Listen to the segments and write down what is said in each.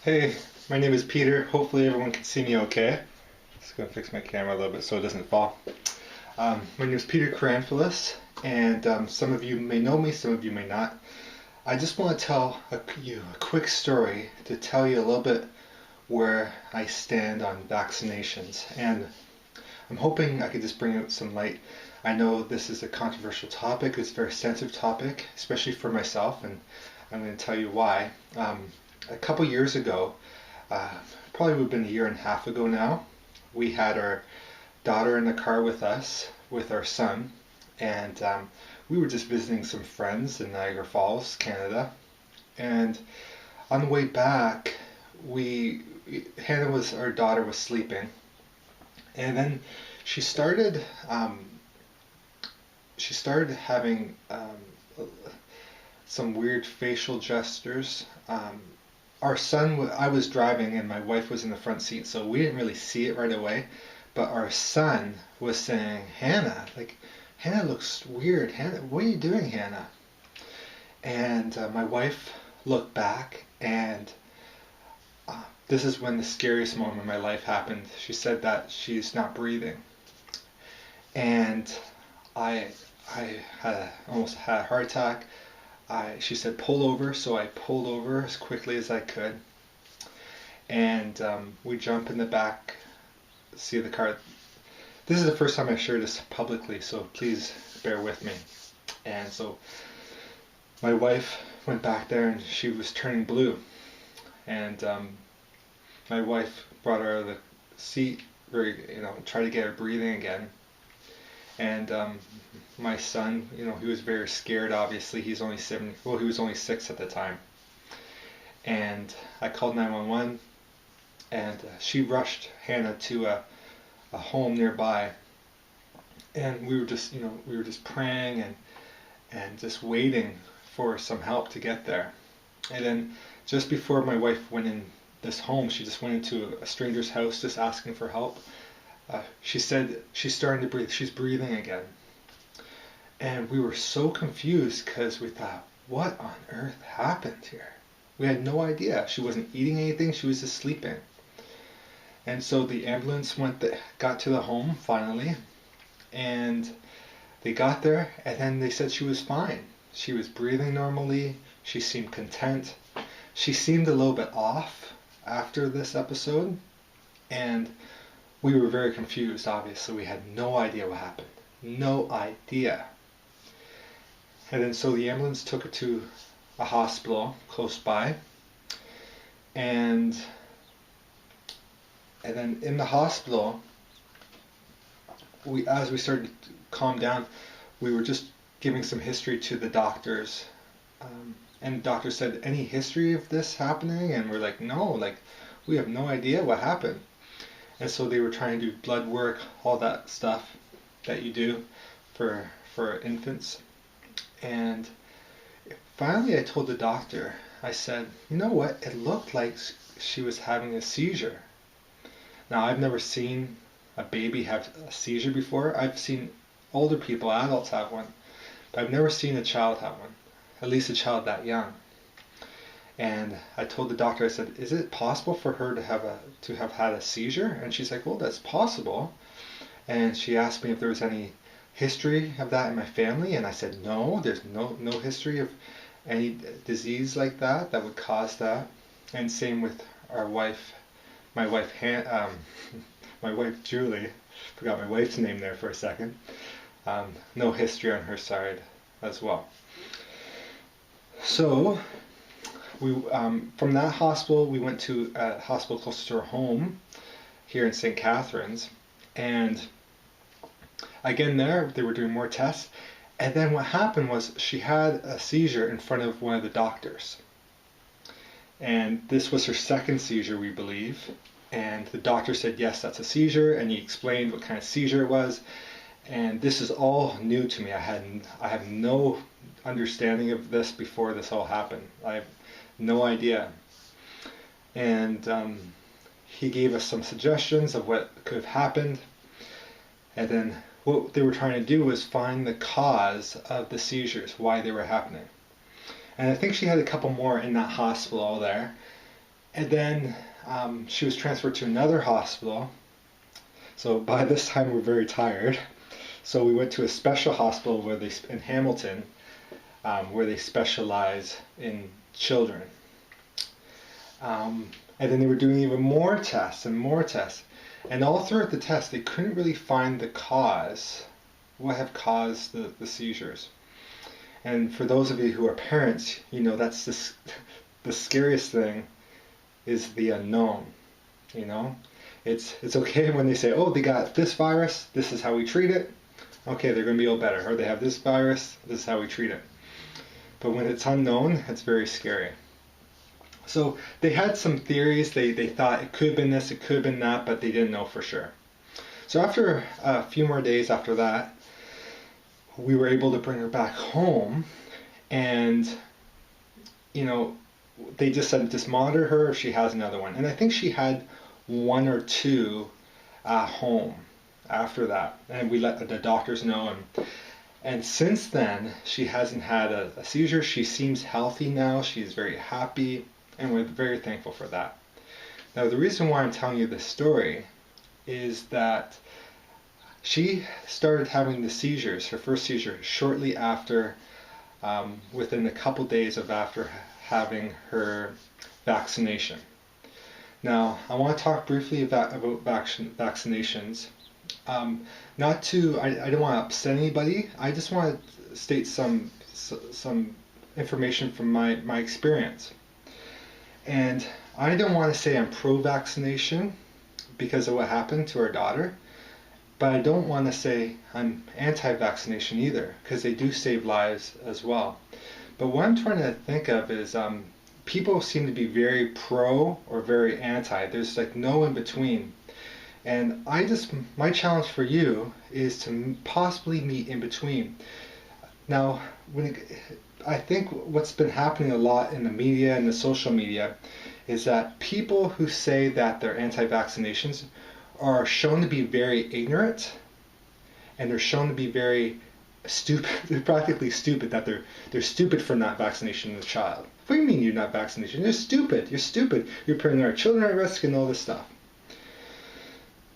Hey, my name is Peter. Hopefully everyone can see me okay. Just gonna fix my camera a little bit so it doesn't fall. My name is Peter Karanfilis, and some of you may know me, some of you may not. I just want to tell you a quick story to tell you a little bit where I stand on vaccinations, and I'm hoping I could just bring out some light. I know this is a controversial topic, it's a very sensitive topic, especially for myself, and I'm going to tell you why. A couple years ago, probably would have been a year and a half ago now, we had our daughter in the car with us, with our son, and we were just visiting some friends in Niagara Falls, Canada. And on the way back, our daughter was sleeping, and then she started having some weird facial gestures. Our son, I was driving and my wife was in the front seat, so we didn't really see it right away. But our son was saying, "Hannah, like, Hannah looks weird. Hannah, what are you doing, Hannah?" And my wife looked back, and this is when the scariest moment in my life happened. She said that she's not breathing, and I almost had a heart attack. She said, "Pull over," so I pulled over as quickly as I could, and we jump in the back seat of the car. This is the first time I share this publicly, so please bear with me. And so my wife went back there, and she was turning blue, and my wife brought her out of the seat, tried to get her breathing again. And my son, he was very scared. Obviously, he's only 7. Well, he was only 6 at the time. And I called 911, and she rushed Hannah to a home nearby. And we were just praying and just waiting for some help to get there. And then just before my wife went in this home, she just went into a stranger's house, just asking for help. She said she's starting to breathe. She's breathing again. And we were so confused because we thought, what on earth happened here? We had no idea. She wasn't eating anything. She was just sleeping. And so the ambulance got to the home finally. And they got there, and then they said she was fine. She was breathing normally. She seemed content. She seemed a little bit off after this episode. And we were very confused, obviously. We had no idea what happened. No idea. And then so the ambulance took her to a hospital close by. And then in the hospital, as we started to calm down, we were just giving some history to the doctors. And the doctor said, "Any history of this happening?" And we're like, "No, like, we have no idea what happened." And so they were trying to do blood work, all that stuff that you do for infants. And finally I told the doctor, I said, "You know what? It looked like she was having a seizure." Now, I've never seen a baby have a seizure before. I've seen older people, adults have one, but I've never seen a child have one, at least a child that young. And I told the doctor, I said, "Is it possible for her to have had a seizure?" And she's like, "Well, that's possible." And she asked me if there was any history of that in my family, and I said, "No, there's no history of any disease like that would cause that." And same with our wife, my wife my wife Julie. Forgot my wife's name there for a second. No history on her side as well. So we from that hospital, we went to a hospital close to our home here in St. Catharines, and again there they were doing more tests, and then what happened was she had a seizure in front of one of the doctors, and this was her second seizure, we believe. And the doctor said, "Yes, that's a seizure," and he explained what kind of seizure it was. And this is all new to me. I have no understanding of this before this all happened. I have no idea. And he gave us some suggestions of what could have happened. And then what they were trying to do was find the cause of the seizures, why they were happening. And I think she had a couple more in that hospital there. And then she was transferred to another hospital. So by this time we're very tired. So we went to a special hospital in Hamilton, where they specialize in children. And then they were doing even more tests and more tests. And all throughout the test, they couldn't really find the cause, what have caused the seizures. And for those of you who are parents, you know that's the scariest thing is the unknown. You know, it's okay when they say, oh, they got this virus, this is how we treat it. Okay, they're going to be all better. Or they have this virus, this is how we treat it. But when it's unknown, it's very scary. So they had some theories. They thought it could have been this, it could have been that, but they didn't know for sure. So after a few more days after that, we were able to bring her back home, and you know, they just said just monitor her if she has another one. And I think she had one or two at home after that, and we let the doctors know. And since then, she hasn't had a seizure. She seems healthy now. She's very happy, and we're very thankful for that. Now, the reason why I'm telling you this story is that she started having the seizures, her first seizure, shortly after, within a couple days of after having her vaccination. Now, I want to talk briefly about vaccinations. I don't want to upset anybody. I just want to state some information from my experience. And I don't want to say I'm pro-vaccination because of what happened to our daughter, but I don't want to say I'm anti-vaccination either, because they do save lives as well. But what I'm trying to think of is people seem to be very pro or very anti. There's like no in between. And my challenge for you is to possibly meet in between. Now, I think what's been happening a lot in the media and the social media is that people who say that they're anti-vaccinations are shown to be very ignorant, and they're shown to be very stupid. They're practically stupid, that they're stupid for not vaccinating the child. What do you mean you're not vaccinating? You're stupid. You're stupid. You're putting our children at risk and all this stuff.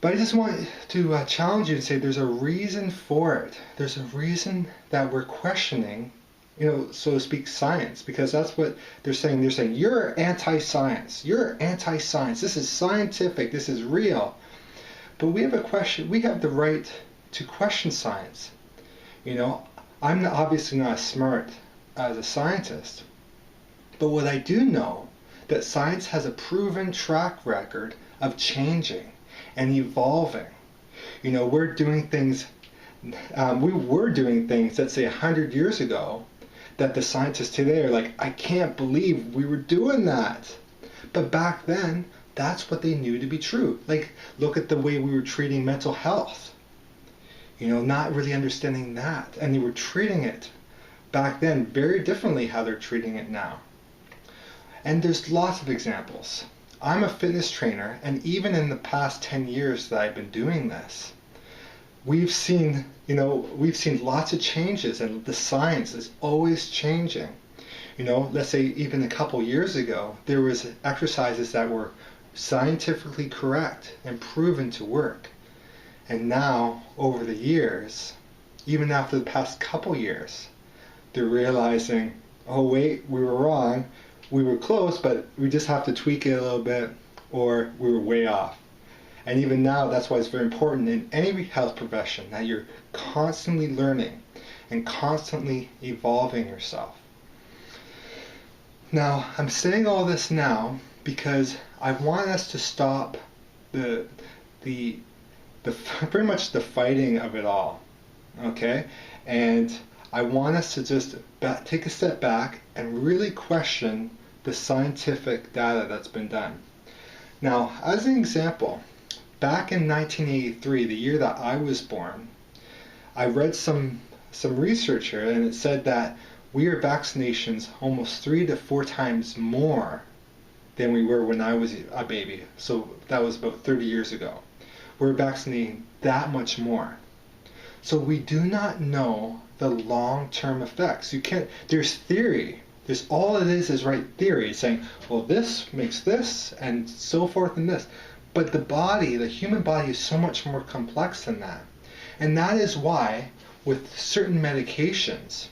But I just want to challenge you and say there's a reason for it. There's a reason that we're questioning, so to speak, science, because that's what they're saying. They're saying, you're anti-science. You're anti-science. This is scientific. This is real. But we have a question. We have the right to question science. I'm obviously not as smart as a scientist. But what I do know, that science has a proven track record of changing and evolving. We're doing things, we were doing things, let's say 100 years ago, that the scientists today are like, I can't believe we were doing that. But back then, that's what they knew to be true. Like, look at the way we were treating mental health. Not really understanding that. And they were treating it back then very differently how they're treating it now. And there's lots of examples. I'm a fitness trainer, and even in the past 10 years that I've been doing this, we've seen lots of changes, and the science is always changing. Let's say even a couple years ago, there was exercises that were scientifically correct and proven to work. And now, over the years, even after the past couple years, they're realizing, oh wait, we were wrong. We were close, but we just have to tweak it a little bit, or we were way off. And even now, that's why it's very important in any health profession that you're constantly learning and constantly evolving yourself. Now, I'm saying all this now because I want us to stop the pretty much the fighting of it all, okay? And I want us to just take a step back and really question the scientific data that's been done. Now, as an example, back in 1983, the year that I was born, I read some research here, and it said that we are vaccinations almost 3 to 4 times more than we were when I was a baby. So that was about 30 years ago. We're vaccinating that much more. So we do not know the long-term effects. There's theory. There's all it is right theory. It's saying, well, this makes this, and so forth and this. But the body, the human body, is so much more complex than that. And that is why, with certain medications,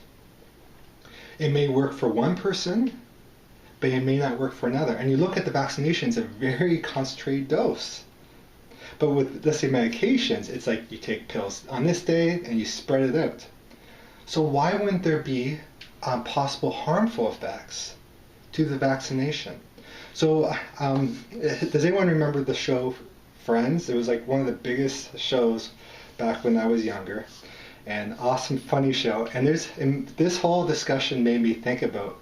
it may work for one person, but it may not work for another. And you look at the vaccinations, a very concentrated dose. But with, let's say, medications, it's like you take pills on this day and you spread it out. So why wouldn't there be possible harmful effects to the vaccination? So does anyone remember the show Friends? It was like one of the biggest shows back when I was younger. An awesome, funny show. And this whole discussion made me think about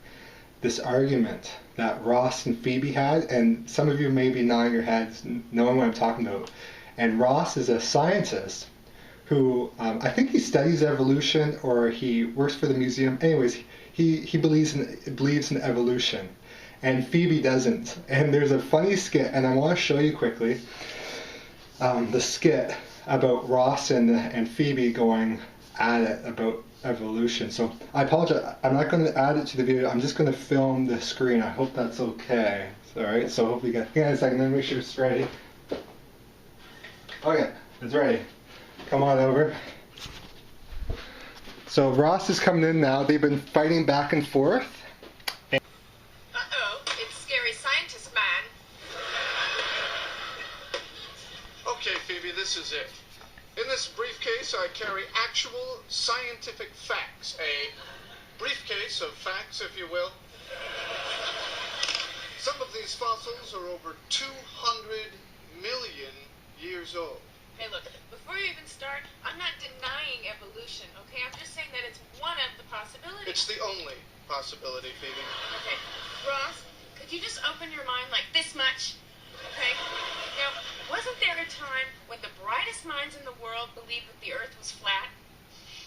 this argument that Ross and Phoebe had, and some of you may be nodding your heads knowing what I'm talking about. And Ross is a scientist who, I think he studies evolution, or he works for the museum. Anyways, he believes in evolution, and Phoebe doesn't. And there's a funny skit, and I want to show you quickly the skit about Ross and Phoebe going at it about evolution. So I apologize, I'm not going to add it to the video, I'm just going to film the screen. I hope that's okay. Alright, so hopefully you guys, hang on a second, let me make sure it's ready. Okay, it's ready. Come on over. So Ross is coming in now. They've been fighting back and forth. Uh-oh, it's scary scientist man. Okay, Phoebe, this is it. In this briefcase, I carry actual scientific facts. A briefcase of facts, if you will. Some of these fossils are over 200 million years old. Hey, look, before you even start, I'm not denying evolution, okay? I'm just saying that it's one of the possibilities. It's the only possibility, Phoebe. Okay, Ross, could you just open your mind like this much? Okay? Now, wasn't there a time when the brightest minds in the world believed that the Earth was flat?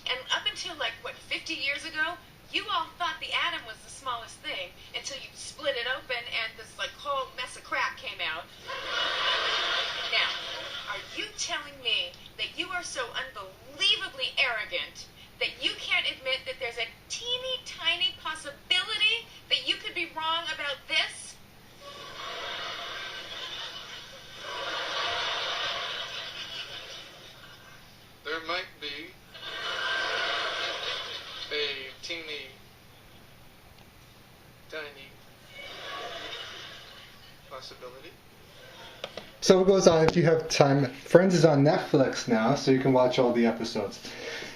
And up until, 50 years ago, you all thought the atom was the smallest thing until you split it open and this, whole mess of crap came out. Now, are you telling me that you are so unbelievably arrogant that you can't admit that there's a teeny tiny possibility that you could be wrong about this? There might be a teeny, tiny possibility. So it goes on if you have time. Friends is on Netflix now, so you can watch all the episodes.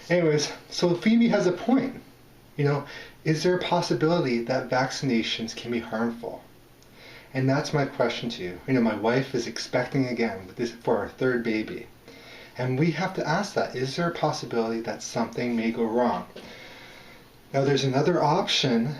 Anyways, so Phoebe has a point. Is there a possibility that vaccinations can be harmful? And that's my question to you. My wife is expecting again for our third baby. And we have to ask that. Is there a possibility that something may go wrong? Now there's another option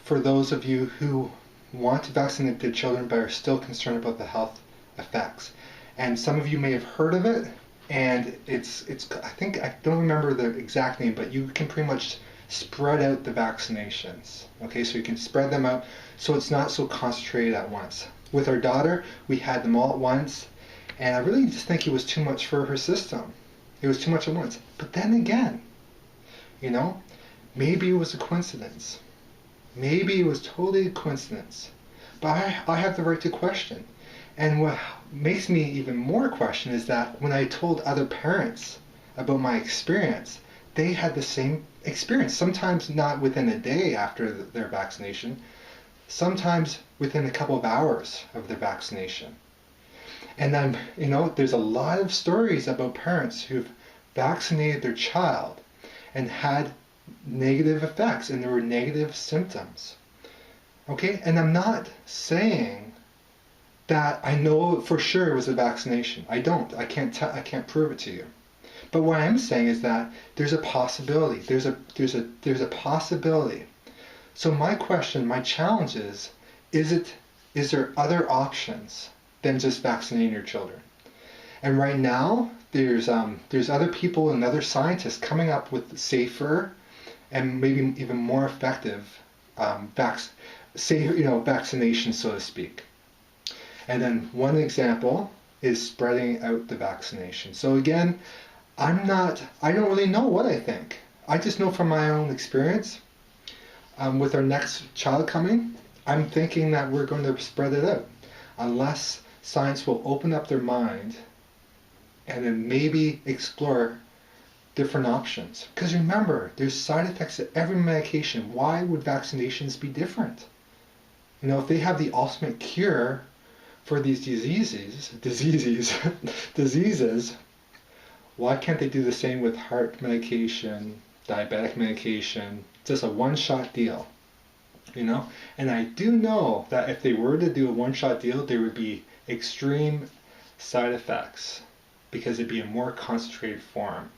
for those of you who want to vaccinate their children but are still concerned about the health effects. And some of you may have heard of it, and it's I don't remember the exact name, but you can pretty much spread out the vaccinations. Okay, so you can spread them out so it's not so concentrated at once. With our daughter, we had them all at once, and I really just think it was too much for her system. It was too much at once. But then again, maybe it was a coincidence. Maybe it was totally a coincidence. But I have the right to question. And what makes me even more question is that when I told other parents about my experience, they had the same experience. Sometimes not within a day after their vaccination, sometimes within a couple of hours of their vaccination. And then, there's a lot of stories about parents who've vaccinated their child and had negative effects, and there were negative symptoms. Okay, and I'm not saying that I know for sure it was a vaccination. I don't. I can't prove it to you. But what I'm saying is that there's a possibility. There's a possibility. So my question, my challenge is there other options than just vaccinating your children? And right now, there's other people and other scientists coming up with safer and maybe even more effective vaccinations, so to speak. And then one example is spreading out the vaccination. So again, I don't really know what I think. I just know from my own experience. with our next child coming, I'm thinking that we're going to spread it out. Unless science will open up their mind and then maybe explore different options. Because remember, there's side effects to every medication. Why would vaccinations be different? You know, if they have the ultimate cure for these diseases, why can't they do the same with heart medication, diabetic medication, just a one-shot deal? You know, and I do know that if they were to do a one-shot deal, there would be extreme side effects because it'd be a more concentrated form.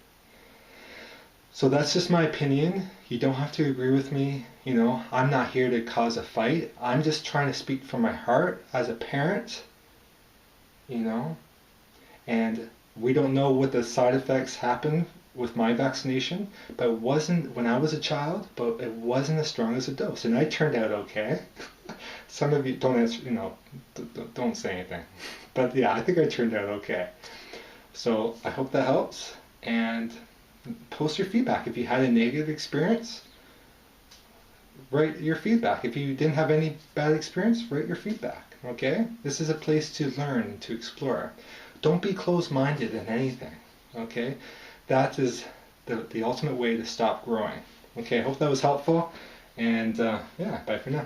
So that's just my opinion. You don't have to agree with me. You know, I'm not here to cause a fight. I'm just trying to speak from my heart as a parent, you know, and we don't know what the side effects happen with my vaccination, but it wasn't when I was a child, but it wasn't as strong as a dose, and I turned out okay. Some of you don't answer, you know, don't say anything, but yeah, I think I turned out okay. So I hope that helps, and post your feedback. If you had a negative experience, write your feedback. If you didn't have any bad experience, write your feedback. Okay, this is a place to learn, to explore. Don't be closed-minded in anything. Okay. That is the ultimate way to stop growing. Okay, I hope that was helpful, and yeah, bye for now.